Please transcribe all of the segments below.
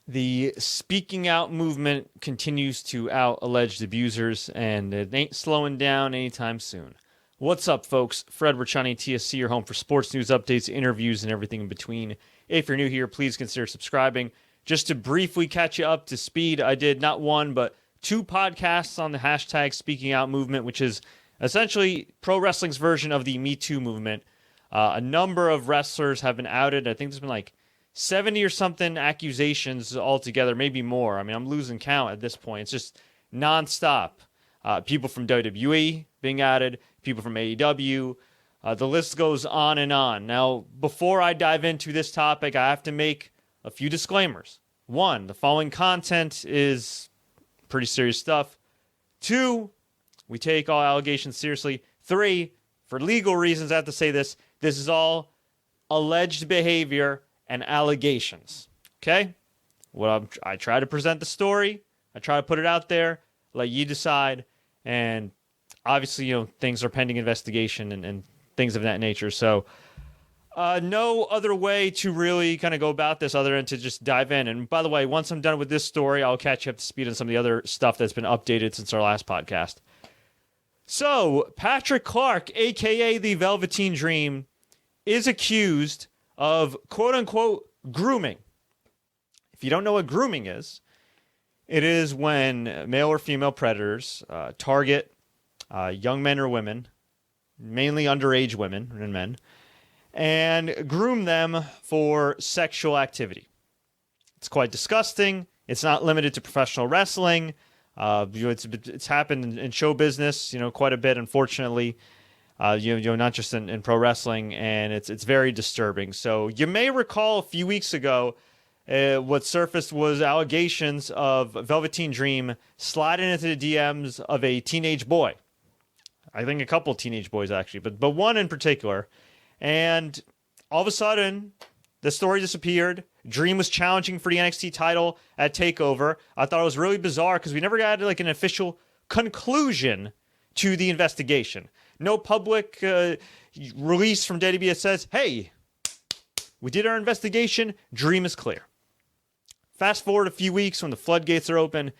The speaking out movement continues to out alleged abusers, and it ain't slowing down anytime soon. What's up, folks? Fred Richani, TSC, your home for sports news, updates, interviews, and everything in between. If you're new here, please consider subscribing. Just to briefly catch you up to speed, I did not one, but two podcasts on the hashtag speaking out movement, which is essentially pro wrestling's version of the Me Too movement. A number of wrestlers have been outed. I think there's been like 70 or something accusations altogether, maybe more. I mean, I'm losing count at this point. It's just nonstop. People from WWE being added, people from AEW. The list goes on and on. Now, before I dive into this topic, I have to make a few disclaimers. One, the following content is pretty serious stuff. Two, we take all allegations seriously. Three, for legal reasons, I have to say this. This is all alleged behavior and allegations. Okay? I try to present the story. I try to put it out there. Let you decide. And obviously, things are pending investigation and things of that nature. So no other way to really kind of go about this other than to just dive in. And by the way, once I'm done with this story, I'll catch you up to speed on some of the other stuff that's been updated since our last podcast. So Patrick Clark, a.k.a. the Velveteen Dream, is accused of quote-unquote grooming. If you don't know what grooming is, it is when male or female predators target young men or women, mainly underage women and men, and groom them for sexual activity. It's quite disgusting. It's not limited to professional wrestling. It's happened in show business, quite a bit, unfortunately. Not just in pro wrestling, and it's very disturbing. So you may recall a few weeks ago, what surfaced was allegations of Velveteen Dream sliding into the DMs of a teenage boy. I think a couple of teenage boys, actually, but one in particular. And all of a sudden, the story disappeared. Dream was challenging for the NXT title at TakeOver. I thought it was really bizarre because we never got like an official conclusion to the investigation. No public release from WWE that says, hey, we did our investigation. Dream is clear. Fast forward a few weeks when the floodgates are open,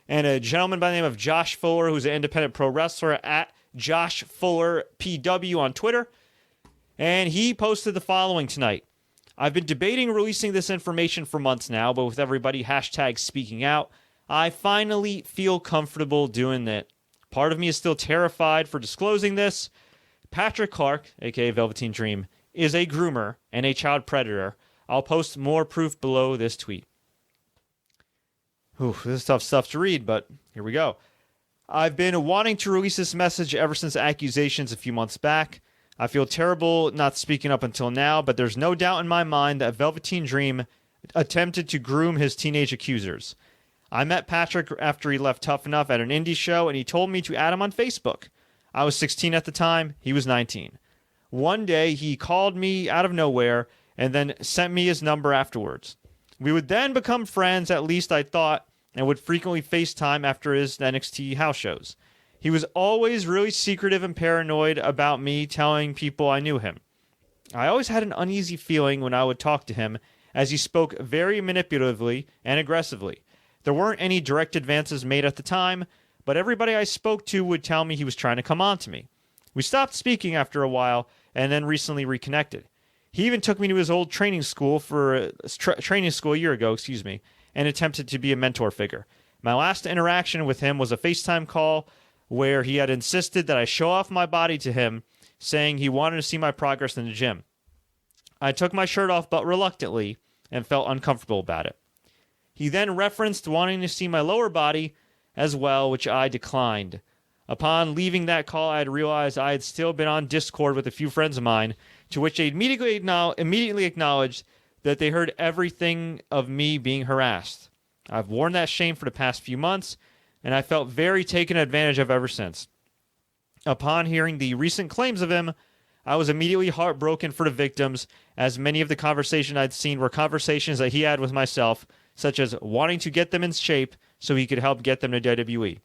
and a gentleman by the name of Josh Fuller, who's an independent pro wrestler at Josh Fuller PW on Twitter, and he posted the following tonight. I've been debating releasing this information for months now, but with everybody hashtag speaking out, I finally feel comfortable doing it. Part of me is still terrified for disclosing this. Patrick Clark, a.k.a. Velveteen Dream, is a groomer and a child predator. I'll post more proof below this tweet. This is tough stuff to read, but here we go. I've been wanting to release this message ever since accusations a few months back. I feel terrible not speaking up until now, but there's no doubt in my mind that Velveteen Dream attempted to groom his teenage accusers. I met Patrick after he left Tough Enough at an indie show, and he told me to add him on Facebook. I was 16 at the time. He was 19. One day, he called me out of nowhere and then sent me his number afterwards. We would then become friends, at least I thought, and would frequently FaceTime after his NXT house shows. He was always really secretive and paranoid about me telling people I knew him. I always had an uneasy feeling when I would talk to him, as he spoke very manipulatively and aggressively. There weren't any direct advances made at the time, but everybody I spoke to would tell me he was trying to come on to me. We stopped speaking after a while, and then recently reconnected. He even took me to his old training school a year ago, and attempted to be a mentor figure. My last interaction with him was a FaceTime call where he had insisted that I show off my body to him, saying he wanted to see my progress in the gym. I took my shirt off, but reluctantly, and felt uncomfortable about it. He then referenced wanting to see my lower body as well, which I declined. Upon leaving that call, I had realized I had still been on Discord with a few friends of mine, to which they immediately acknowledged that they heard everything of me being harassed. I've worn that shame for the past few months, and I felt very taken advantage of ever since. Upon hearing the recent claims of him, I was immediately heartbroken for the victims, as many of the conversations I'd seen were conversations that he had with myself, such as wanting to get them in shape so he could help get them to WWE.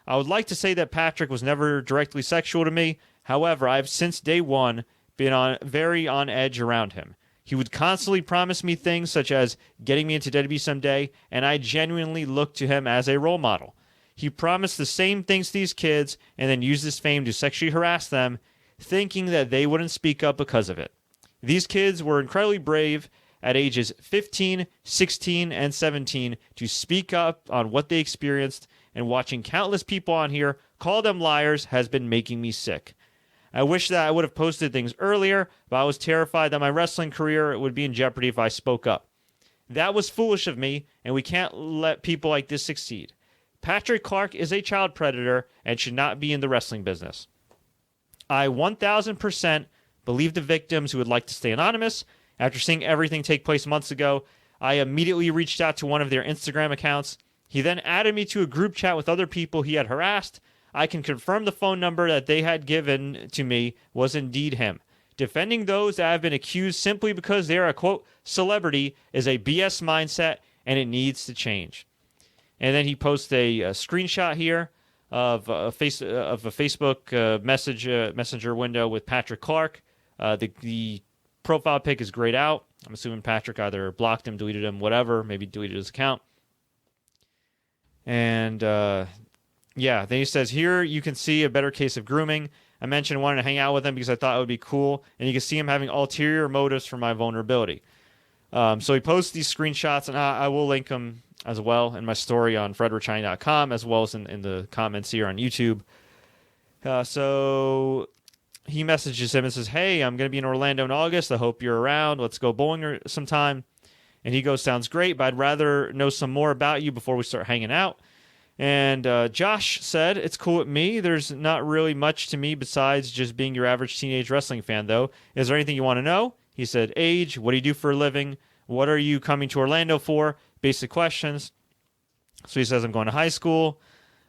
I would like to say that Patrick was never directly sexual to me. However, I've since day one been very on edge around him. He would constantly promise me things such as getting me into WWE someday, and I genuinely looked to him as a role model. He promised the same things to these kids and then used his fame to sexually harass them, thinking that they wouldn't speak up because of it. These kids were incredibly brave at ages 15, 16, and 17 to speak up on what they experienced, and watching countless people on here call them liars has been making me sick. I wish that I would have posted things earlier, but I was terrified that my wrestling career would be in jeopardy if I spoke up. That was foolish of me, and we can't let people like this succeed. Patrick Clark is a child predator and should not be in the wrestling business. I 1000% believe the victims who would like to stay anonymous. After seeing everything take place months ago, I immediately reached out to one of their Instagram accounts. He then added me to a group chat with other people he had harassed. I can confirm the phone number that they had given to me was indeed him. Defending those that have been accused simply because they are a, quote, celebrity is a BS mindset, and it needs to change. And then he posts a screenshot here of a Facebook messenger window with Patrick Clark. The profile pic is grayed out. I'm assuming Patrick either blocked him, deleted him, whatever, maybe deleted his account. And then he says, here you can see a better case of grooming. I mentioned wanting to hang out with him because I thought it would be cool, and you can see him having ulterior motives for my vulnerability. So he posts these screenshots, and I will link them as well in my story on fredrichani.com, as well as in the comments here on YouTube. So he messages him and says, hey, I'm going to be in Orlando in August. I hope you're around. Let's go bowling sometime. And he goes, sounds great, but I'd rather know some more about you before we start hanging out. And Josh said, it's cool with me. There's not really much to me besides just being your average teenage wrestling fan, though. Is there anything you want to know? He said, age, what do you do for a living? What are you coming to Orlando for? Basic questions. So he says, I'm going to high school,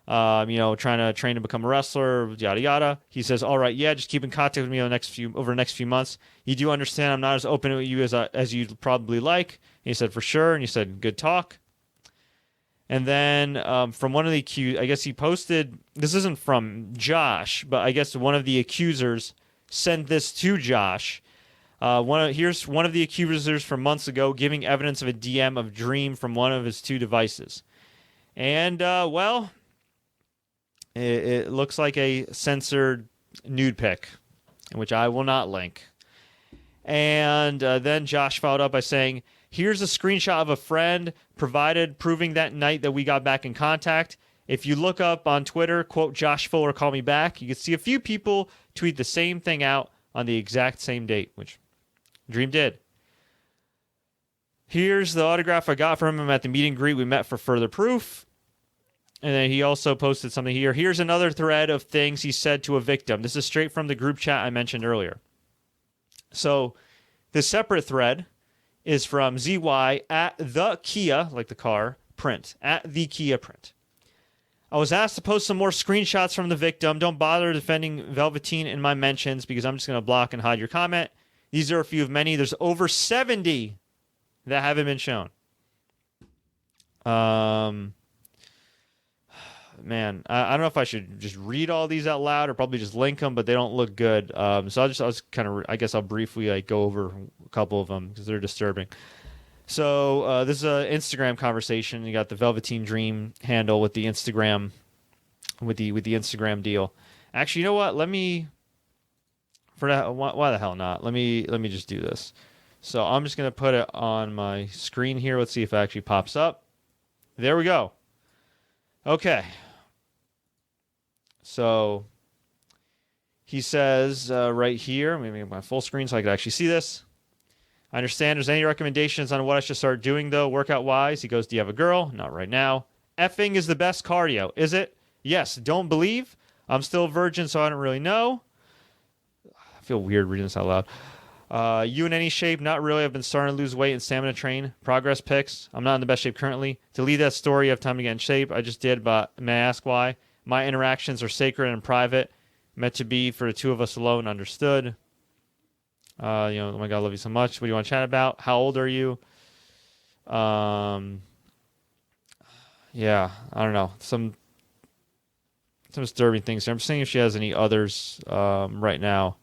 trying to train to become a wrestler, yada, yada. He says, all right, yeah, just keep in contact with me over the next few months. You do understand I'm not as open with you as you'd probably like. And he said, for sure. And he said, good talk. And then from one of the accused, I guess he posted, this isn't from Josh, but I guess one of the accusers sent this to Josh. Here's one of the accusers from months ago giving evidence of a DM of Dream from one of his two devices. And, it looks like a censored nude pic, which I will not link. And then Josh followed up by saying, here's a screenshot of a friend provided proving that night that we got back in contact. If you look up on Twitter, quote, Josh Fuller, call me back, you can see a few people tweet the same thing out on the exact same date, which Dream did. Here's the autograph I got from him at the meet and greet. We met for further proof. And then he also posted something here. Here's another thread of things he said to a victim. This is straight from the group chat I mentioned earlier. So the separate thread is from ZY at the Kia, like the car, print. At the Kia print. I was asked to post some more screenshots from the victim. Don't bother defending Velveteen in my mentions because I'm just going to block and hide your comment. These are a few of many. There's over 70 that haven't been shown. Man, I don't know if I should just read all these out loud or probably just link them, but they don't look good. I guess I'll briefly go over a couple of them because they're disturbing. So this is an Instagram conversation. You got the Velveteen Dream handle with the Instagram, with the Instagram deal. Actually, you know what? Why the hell not? Let me just do this. So I'm just gonna put it on my screen here. Let's see if it actually pops up. There we go. Okay. So he says right here, I'm going to make my full screen so I can actually see this. I understand there's any recommendations on what I should start doing, though, workout-wise. He goes, do you have a girl? Not right now. Effing is the best cardio, is it? Yes. Don't believe. I'm still a virgin, so I don't really know. I feel weird reading this out loud. You in any shape? Not really. I've been starting to lose weight and stamina train. Progress pics. I'm not in the best shape currently. To lead that story, you have time to get in shape. I just did, but may I ask why? My interactions are sacred and private. Meant to be for the two of us alone. Understood. Oh my God, I love you so much. What do you want to chat about? How old are you? Yeah, I don't know. Some disturbing things here. I'm seeing if she has any others right now.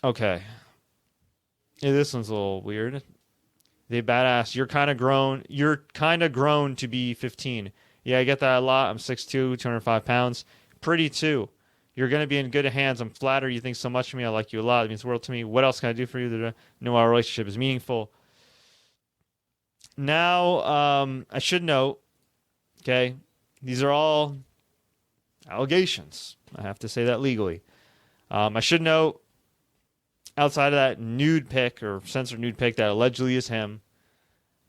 Okay. Yeah, this one's a little weird. They badass. You're kind of grown. You're kind of grown to be 15. Yeah, I get that a lot. I'm 6'2", 205 pounds. Pretty too. You're going to be in good hands. I'm flattered you think so much of me. I like you a lot. It means the world to me. What else can I do for you to know our relationship is meaningful? Now, I should note, okay, these are all allegations. I have to say that legally. I should note, outside of that nude pic or censored nude pic that allegedly is him,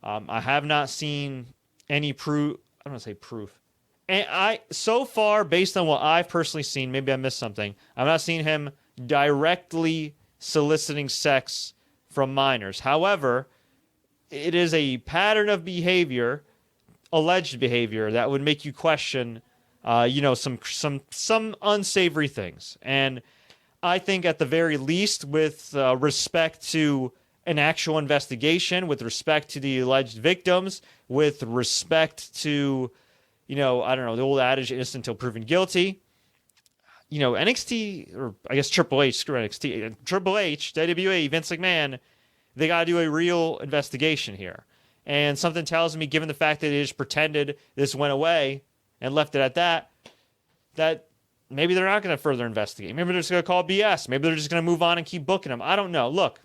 I have not seen any proof. I don't want to say proof. And so far, based on what I've personally seen, maybe I missed something. I've not seen him directly soliciting sex from minors. However, it is a pattern of behavior, alleged behavior, that would make you question, some unsavory things. And I think at the very least, with respect to an actual investigation, with respect to the alleged victims, with respect to, I don't know, the old adage, innocent until proven guilty. NXT, or I guess Triple H, screw NXT, Triple H, WWE, Vince McMahon, they got to do a real investigation here. And something tells me, given the fact that they just pretended this went away and left it at that maybe they're not going to further investigate. Maybe they're just going to call BS. Maybe they're just going to move on and keep booking him. I don't know. Look,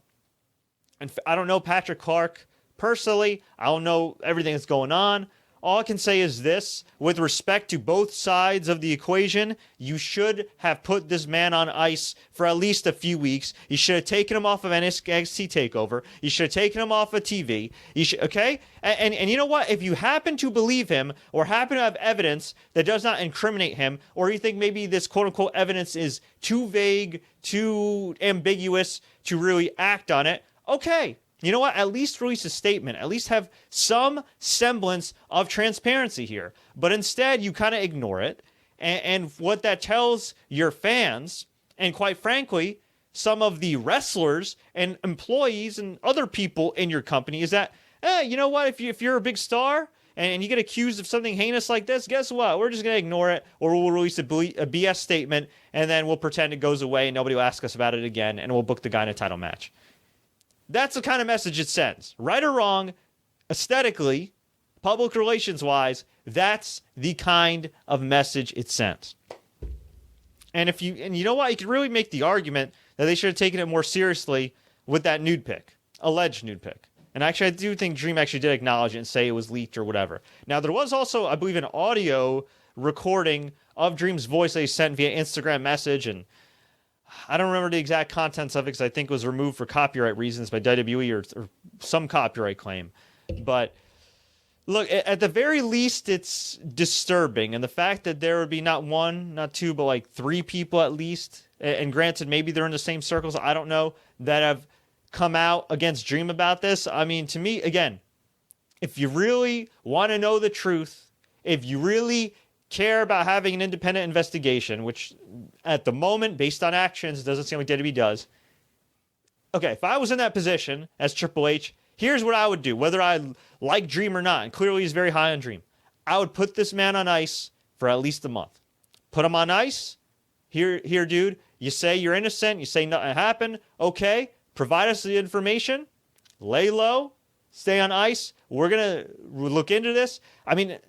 I don't know Patrick Clark personally. I don't know everything that's going on. All I can say is this: with respect to both sides of the equation, you should have put this man on ice for at least a few weeks. You should have taken him off of NXT TakeOver. You should have taken him off of TV. Okay? And you know what? If you happen to believe him or happen to have evidence that does not incriminate him, or you think maybe this quote-unquote evidence is too vague, too ambiguous to really act on it, okay. You know what? At least release a statement. At least have some semblance of transparency here. But instead, you kind of ignore it. And what that tells your fans, and quite frankly, some of the wrestlers and employees and other people in your company, is that, you know what? If you're a big star and you get accused of something heinous like this, guess what? We're just going to ignore it, or we'll release a BS statement, and then we'll pretend it goes away and nobody will ask us about it again, and we'll book the guy in a title match. That's the kind of message it sends. Right or wrong, aesthetically, public relations-wise, that's the kind of message it sends. And you know what? You could really make the argument that they should have taken it more seriously with that nude pic, alleged nude pic. And actually, I do think Dream actually did acknowledge it and say it was leaked or whatever. Now, there was also, I believe, an audio recording of Dream's voice that he sent via Instagram message, and I don't remember the exact contents of it because I think it was removed for copyright reasons by WWE or some copyright claim. But look, at the very least, it's disturbing. And the fact that there would be not one, not two, but like three people at least, and granted, maybe they're in the same circles, I don't know, that have come out against Dream about this. I mean, to me, again, if you really want to know the truth, if you really care about having an independent investigation, which at the moment, based on actions, it doesn't seem like WWE does. Okay, if I was in that position as Triple H, here's what I would do, whether I like Dream or not, and clearly he's very high on Dream. I would put this man on ice for at least a month. Put him on ice. Here, dude, you say you're innocent, you say nothing happened. Okay, provide us the information. Lay low. Stay on ice. We're going to look into this. I mean,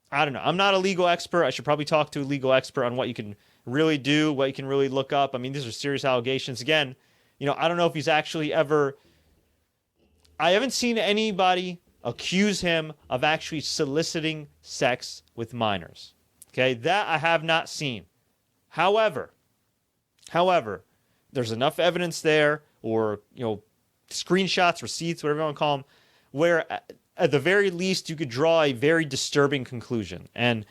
I don't know. I'm not a legal expert. I should probably talk to a legal expert on what you can really do, what you can really look up. I mean, these are serious allegations. Again, I don't know if he's actually ever... I haven't seen anybody accuse him of actually soliciting sex with minors. Okay, that I have not seen. However, there's enough evidence there, or, screenshots, receipts, whatever you want to call them, where at the very least, you could draw a very disturbing conclusion. And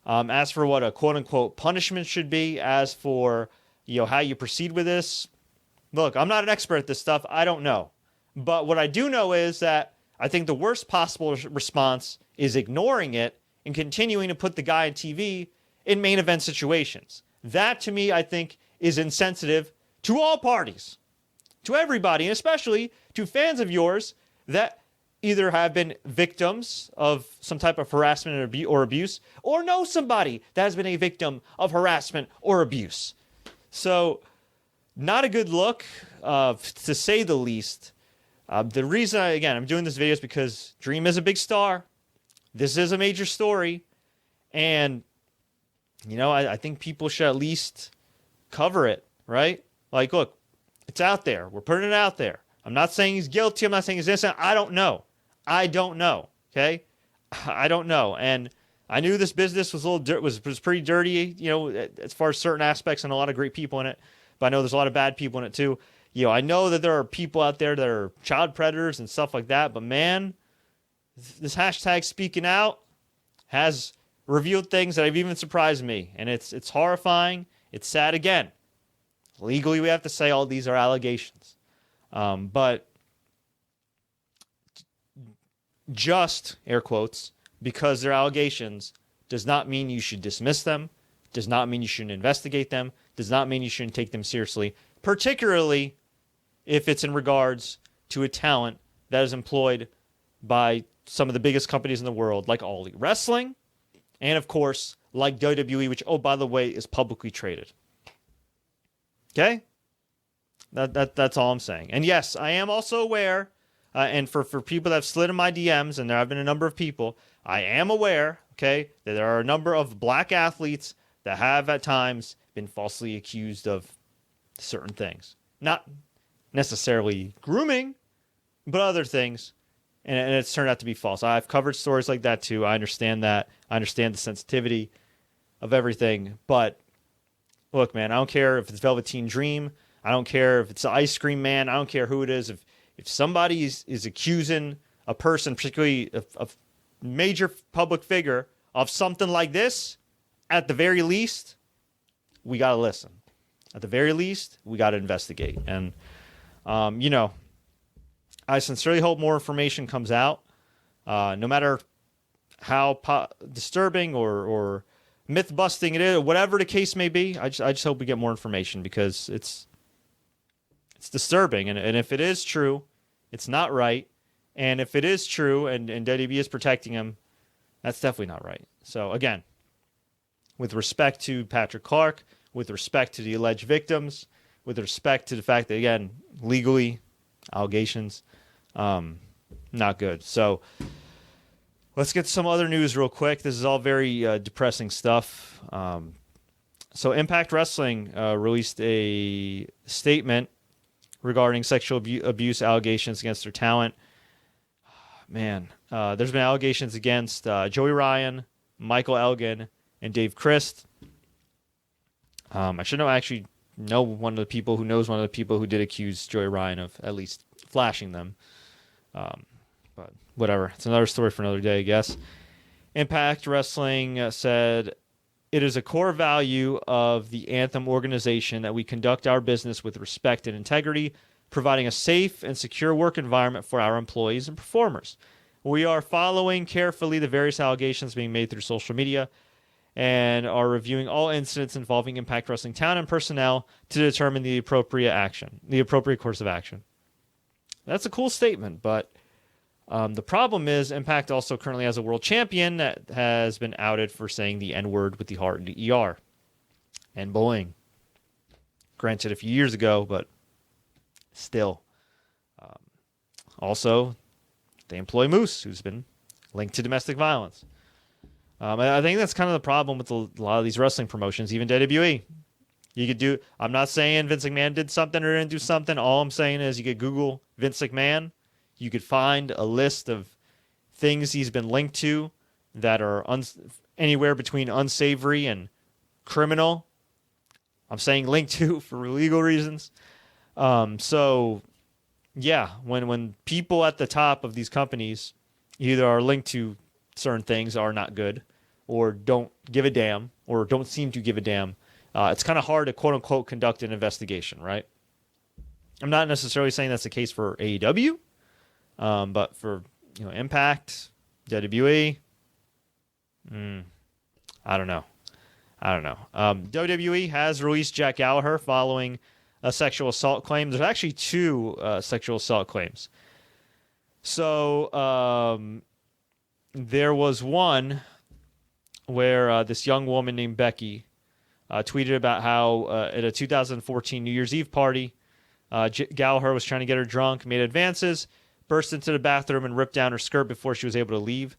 as for what a quote-unquote punishment should be, as for how you proceed with this, look, I'm not an expert at this stuff. I don't know. But what I do know is that I think the worst possible response is ignoring it and continuing to put the guy on TV in main event situations. That, to me, I think, is insensitive to all parties, to everybody, and especially to fans of yours that either have been victims of some type of harassment or abuse, or know somebody that has been a victim of harassment or abuse. So, not a good look, to say the least. The reason, I'm doing this video is because Dream is a big star. This is a major story. And, I think people should at least cover it, right? Like, look, it's out there. We're putting it out there. I'm not saying he's guilty. I'm not saying he's innocent. I don't know. Okay? I don't know. And I knew this business was was pretty dirty, as far as certain aspects, and a lot of great people in it. But I know there's a lot of bad people in it too. I know that there are people out there that are child predators and stuff like that. But man, this hashtag speaking out has revealed things that have even surprised me. And it's horrifying. It's sad. Again, legally we have to say all these are allegations. But just, air quotes, because they're allegations does not mean you should dismiss them, does not mean you shouldn't investigate them, does not mean you shouldn't take them seriously, particularly if it's in regards to a talent that is employed by some of the biggest companies in the world, like All Elite Wrestling, and of course, like WWE, which, oh, by the way, is publicly traded. Okay? That's all I'm saying. And yes, I am also aware, and for people that have slid in my DMs, and there have been a number of people, I am aware, okay, that there are a number of black athletes that have at times been falsely accused of certain things. Not necessarily grooming, but other things. And it's turned out to be false. I've covered stories like that too. I understand that. I understand the sensitivity of everything. But look, man, I don't care if it's Velveteen Dream. I don't care if it's the Ice Cream Man. I don't care who it is. If somebody is accusing a person, particularly a major public figure, of something like this, at the very least, we got to listen. At the very least, we got to investigate. And, I sincerely hope more information comes out, no matter how disturbing or myth-busting it is, whatever the case may be. I just hope we get more information, because it's disturbing. And if it is true, it's not right. And if it is true and WWE is protecting him, that's definitely not right. So, again, with respect to Patrick Clark, with respect to the alleged victims, with respect to the fact that, again, legally, allegations, not good. So let's get some other news real quick. This is all very depressing stuff. So Impact Wrestling released a statement regarding sexual abuse allegations against their talent. Man, there's been allegations against Joey Ryan, Michael Elgin, and Dave Christ. I should know one of the people who did accuse Joey Ryan of at least flashing them. But whatever. It's another story for another day, I guess. Impact Wrestling said, "It is a core value of the Anthem organization that we conduct our business with respect and integrity, providing a safe and secure work environment for our employees and performers. We are following carefully the various allegations being made through social media and are reviewing all incidents involving Impact Wrestling talent and personnel to determine the appropriate course of action." That's a cool statement, but the problem is Impact also currently has a world champion that has been outed for saying the N-word with the heart in the ER. And boing. Granted, a few years ago, but still. Also, they employ Moose, who's been linked to domestic violence. I think that's kind of the problem with a lot of these wrestling promotions, even WWE. I'm not saying Vince McMahon did something or didn't do something. All I'm saying is you could Google Vince McMahon. You could find a list of things he's been linked to that are anywhere between unsavory and criminal. I'm saying linked to for legal reasons. So, yeah, when people at the top of these companies either are linked to certain things are not good, or don't give a damn, or don't seem to give a damn, it's kind of hard to quote-unquote conduct an investigation, right? I'm not necessarily saying that's the case for AEW, but for Impact, WWE, I don't know. WWE has released Jack Gallagher following a sexual assault claim. There's actually two sexual assault claims. So there was one where this young woman named Becky tweeted about how at a 2014 New Year's Eve party, Gallagher was trying to get her drunk, made advances, burst into the bathroom, and ripped down her skirt before she was able to leave.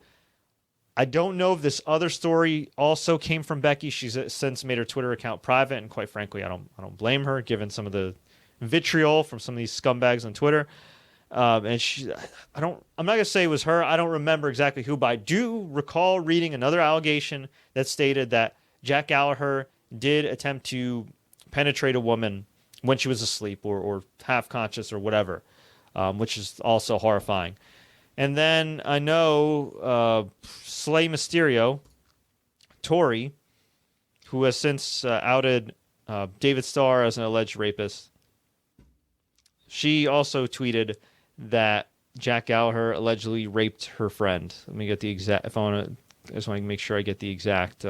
I don't know if this other story also came from Becky. She's since made her Twitter account private, and quite frankly, I don't blame her, given some of the vitriol from some of these scumbags on Twitter. And I'm not gonna say it was her. I don't remember exactly who, but I do recall reading another allegation that stated that Jack Gallagher did attempt to penetrate a woman when she was asleep or half conscious or whatever, which is also horrifying. And then I know Slay Mysterio, Tori, who has since outed David Starr as an alleged rapist. She also tweeted that Jack Gallagher allegedly raped her friend. Let me get the exact. I just want to make sure I get the exact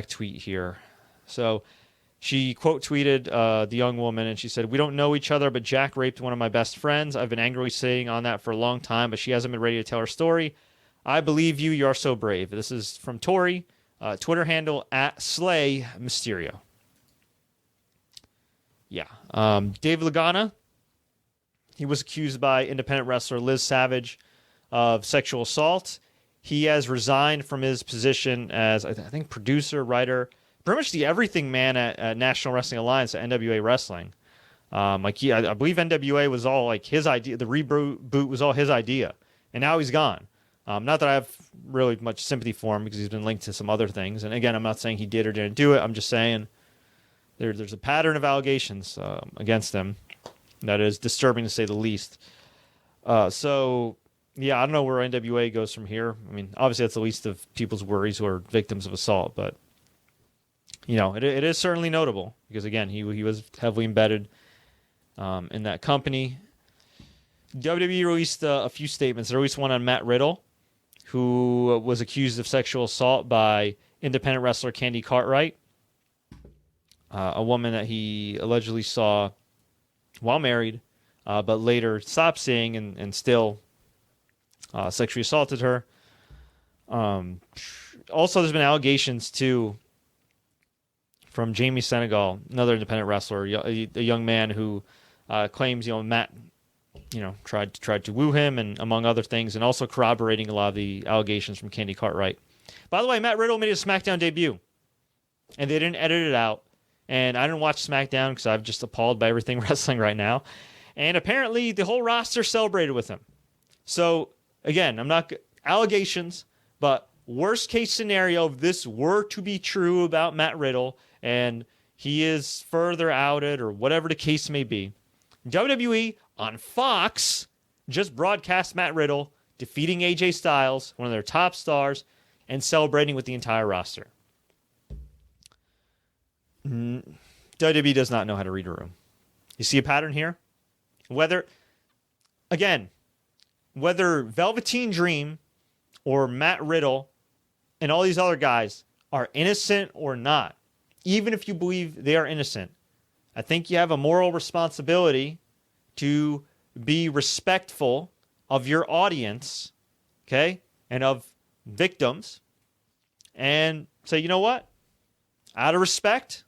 tweet here. So she quote tweeted the young woman, and she said, "We don't know each other, but Jack raped one of my best friends. I've been angrily sitting on that for a long time, but she hasn't been ready to tell her story. I believe you. You are so brave." This is from Tori, Twitter handle @Slay Mysterio. Yeah. Dave Lagana, he was accused by independent wrestler Liz Savage of sexual assault. He has resigned from his position as, I think, producer, writer, pretty much the everything man at National Wrestling Alliance at NWA Wrestling. I believe NWA was all like his idea. The reboot was all his idea, and now he's gone. Not that I have really much sympathy for him because he's been linked to some other things. And again, I'm not saying he did or didn't do it. I'm just saying there's a pattern of allegations against him that is disturbing to say the least. So, yeah, I don't know where NWA goes from here. I mean, obviously that's the least of people's worries who are victims of assault, but you know, it is certainly notable because, again, he was heavily embedded in that company. WWE released a few statements. They released one on Matt Riddle, who was accused of sexual assault by independent wrestler Candy Cartwright, a woman that he allegedly saw while married, but later stopped seeing and still sexually assaulted her. Also, there's been allegations, too, from Jamie Senegal, another independent wrestler, a young man who claims, Matt, tried to woo him, and among other things, and also corroborating a lot of the allegations from Candy Cartwright. By the way, Matt Riddle made his SmackDown debut, and they didn't edit it out. And I didn't watch SmackDown because I'm just appalled by everything wrestling right now. And apparently, the whole roster celebrated with him. So again, I'm not allegations, but worst case scenario, if this were to be true about Matt Riddle, and he is further outed or whatever the case may be, WWE on Fox just broadcast Matt Riddle defeating AJ Styles, one of their top stars, and celebrating with the entire roster. WWE does not know how to read a room. You see a pattern here? Whether Velveteen Dream or Matt Riddle and all these other guys are innocent or not, even if you believe they are innocent, I think you have a moral responsibility to be respectful of your audience, okay, and of victims, and say, you know what? Out of respect,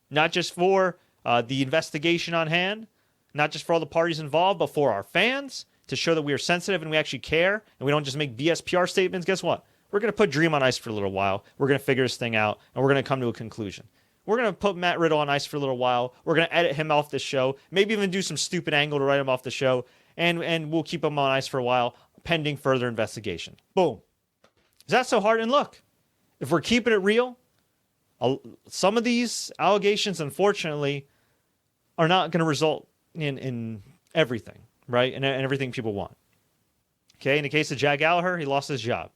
not just for the investigation on hand, not just for all the parties involved, but for our fans, to show that we are sensitive and we actually care, and we don't just make BS PR statements. Guess what? We're going to put Dream on ice for a little while. We're going to figure this thing out, and we're going to come to a conclusion. We're going to put Matt Riddle on ice for a little while. We're going to edit him off this show, maybe even do some stupid angle to write him off the show, and we'll keep him on ice for a while, pending further investigation. Boom. Is that so hard? And look, if we're keeping it real, some of these allegations, unfortunately, are not going to result in everything, right? And everything people want. Okay, in the case of Jack Gallagher, he lost his job.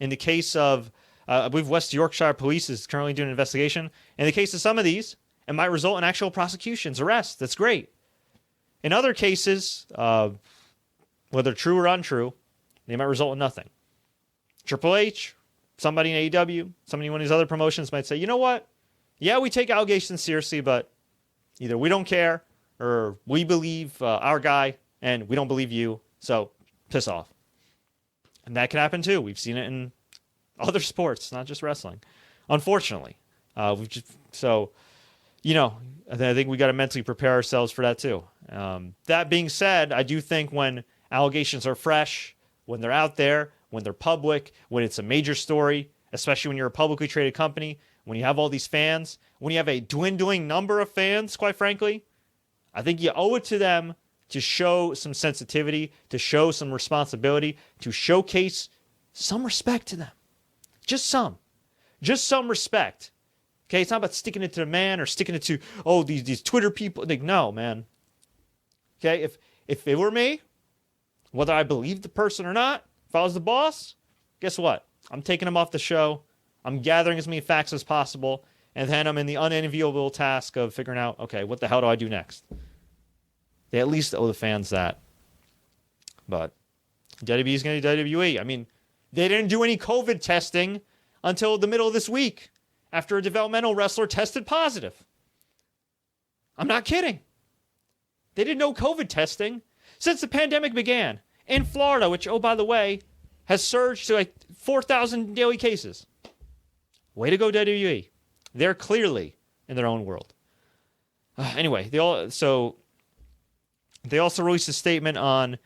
In the case of, I believe West Yorkshire Police is currently doing an investigation. In the case of some of these, it might result in actual prosecutions, arrests. That's great. In other cases, whether true or untrue, they might result in nothing. Triple H, somebody in AEW, somebody in one of these other promotions might say, you know what? Yeah, we take allegations seriously, but either we don't care or we believe our guy and we don't believe you, so piss off. And that can happen too. We've seen it in other sports, not just wrestling, unfortunately. We've just I think we got to mentally prepare ourselves for that too. That being said, I do think when allegations are fresh, when they're out there, when they're public, when it's a major story, especially when you're a publicly traded company, when you have all these fans, when you have a dwindling number of fans, quite frankly, I think you owe it to them to show some sensitivity, to show some responsibility, to showcase some respect to them. Just some respect. Okay, it's not about sticking it to the man or sticking it to, these Twitter people. Like, no, man. Okay, if it were me, whether I believe the person or not, if I was the boss, guess what? I'm taking him off the show. I'm gathering as many facts as possible, and then I'm in the unenviable task of figuring out, okay, what the hell do I do next? They at least owe the fans that. But WWE is going to do WWE. I mean, they didn't do any COVID testing until the middle of this week after a developmental wrestler tested positive. I'm not kidding. They did no COVID testing since the pandemic began in Florida, which, oh, by the way, has surged to like 4,000 daily cases. Way to go, WWE. They're clearly in their own world. Anyway, they also released a statement on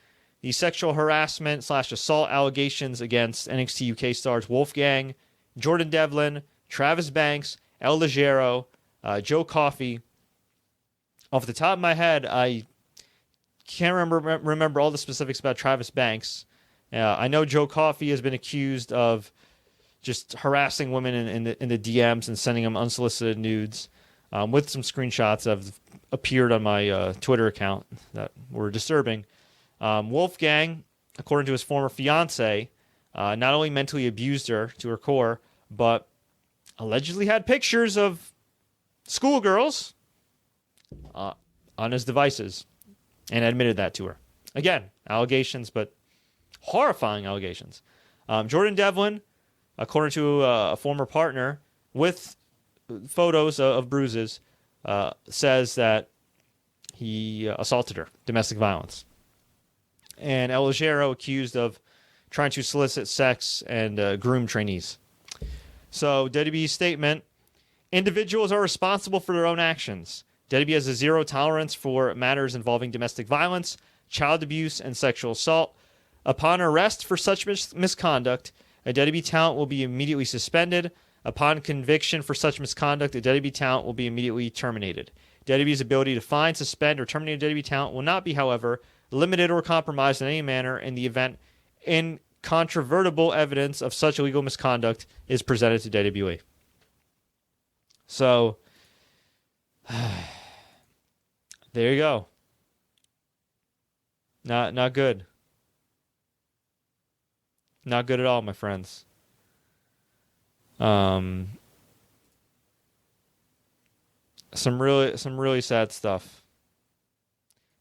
the sexual harassment / assault allegations against NXT UK stars Wolfgang, Jordan Devlin, Travis Banks, El Ligero, Joe Coffey. Off the top of my head, I can't remember all the specifics about Travis Banks. I know Joe Coffey has been accused of just harassing women in the DMs and sending them unsolicited nudes, with some screenshots that have appeared on my Twitter account that were disturbing. Wolfgang, according to his former fiance, not only mentally abused her to her core, but allegedly had pictures of schoolgirls on his devices and admitted that to her. Again, allegations, but horrifying allegations. Jordan Devlin, according to a former partner with photos of bruises, says that he assaulted her, domestic violence. And El Ligero accused of trying to solicit sex and groom trainees. So WWE's statement, individuals are responsible for their own actions. WWE has a zero tolerance for matters involving domestic violence, child abuse, and sexual assault. Upon arrest for such misconduct, a WWE talent will be immediately suspended. Upon conviction for such misconduct, a WWE talent will be immediately terminated. WWE's ability to find, suspend, or terminate a WWE talent will not be, however, limited or compromised in any manner in the event incontrovertible evidence of such illegal misconduct is presented to WWE. So, there you go. Not good. Not good at all, my friends. Some really sad stuff.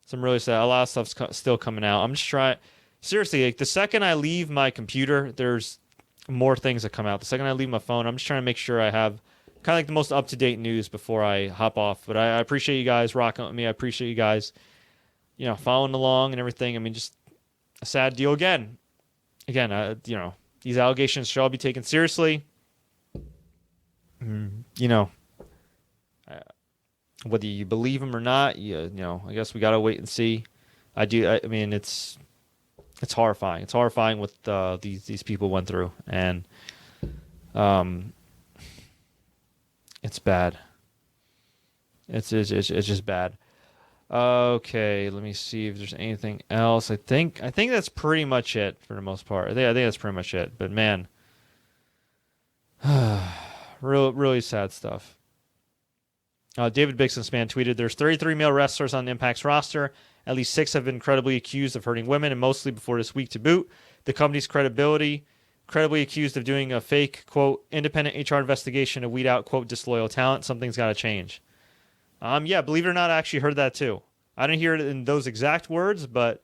Some really sad. A lot of stuff's still coming out. I'm just trying. Seriously, like the second I leave my computer, there's more things that come out. The second I leave my phone, I'm just trying to make sure I have kind of like the most up-to-date news before I hop off. But I appreciate you guys rocking with me. I appreciate you guys, following along and everything. I mean, just a sad deal again. Again, these allegations should all be taken seriously. Whether you believe them or not, I guess we gotta wait and see. I mean, it's horrifying. It's horrifying what these people went through, and it's bad. It's just bad. Okay, let me see if there's anything else. I think that's pretty much it for the most part. I think that's pretty much it. But man, really sad stuff. David Bixenspan tweeted, "There's 33 male wrestlers on Impact's roster. At least 6 have been credibly accused of hurting women, and mostly before this week to boot. The company's credibly accused of doing a fake, quote, independent HR investigation to weed out, quote, disloyal talent. Something's got to change." Yeah, believe it or not, I actually heard that too. I didn't hear it in those exact words, but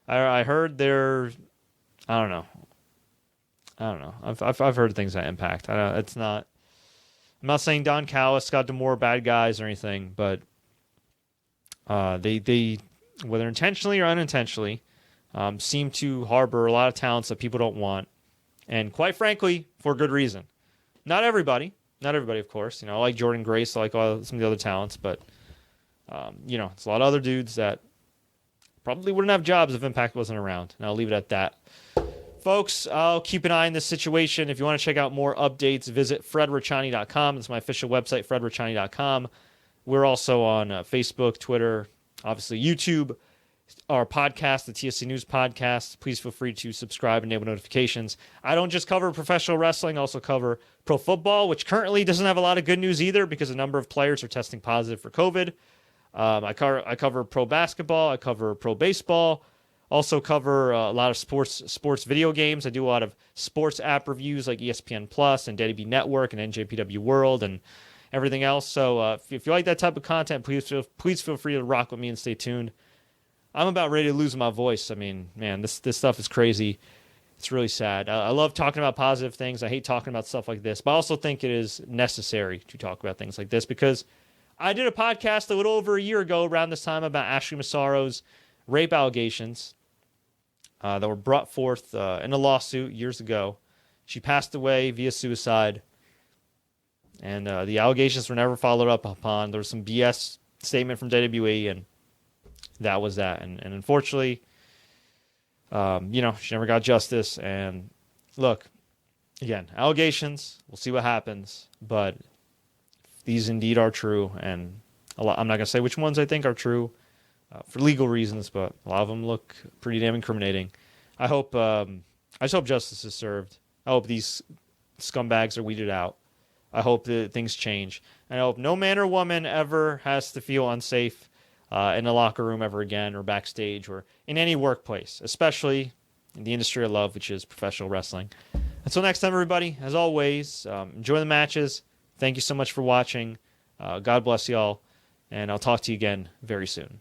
I heard there. I don't know. I've heard things that Impact. It's not. I'm not saying Don Callis, Scott D'Amore, bad guys or anything, but they whether intentionally or unintentionally seem to harbor a lot of talents that people don't want, and quite frankly, for good reason. Not everybody. Not everybody, of course. I like Jordan Grace. I like some of the other talents. But, it's a lot of other dudes that probably wouldn't have jobs if Impact wasn't around. And I'll leave it at that. Folks, I'll keep an eye on this situation. If you want to check out more updates, visit fredrichani.com. That's my official website, fredrichani.com. We're also on Facebook, Twitter, obviously YouTube, our podcast, the TSC News Podcast. Please feel free to subscribe and enable notifications. I don't just cover professional wrestling, I also cover pro football, which currently doesn't have a lot of good news either because a number of players are testing positive for COVID. I cover pro basketball, I cover pro baseball, also cover a lot of sports video games. I do a lot of sports app reviews like ESPN Plus and WWE Network and NJPW World and everything else. So if you like that type of content, please feel free to rock with me and stay tuned. I'm about ready to lose my voice. I mean, man, this stuff is crazy. It's really sad. I love talking about positive things. I hate talking about stuff like this, but I also think it is necessary to talk about things like this because I did a podcast a little over a year ago around this time about Ashley Massaro's rape allegations that were brought forth in a lawsuit years ago. She passed away via suicide, and the allegations were never followed up upon. There was some BS statement from WWE, and that was that. And unfortunately, she never got justice. And look, again, allegations, we'll see what happens. But if these indeed are true, and I'm not going to say which ones I think are true for legal reasons, but a lot of them look pretty damn incriminating. I just hope justice is served. I hope these scumbags are weeded out. I hope that things change. And I hope no man or woman ever has to feel unsafe in a locker room ever again, or backstage, or in any workplace, especially in the industry I love, which is professional wrestling. Until next time, everybody, as always, enjoy the matches. Thank you so much for watching. God bless y'all, and I'll talk to you again very soon.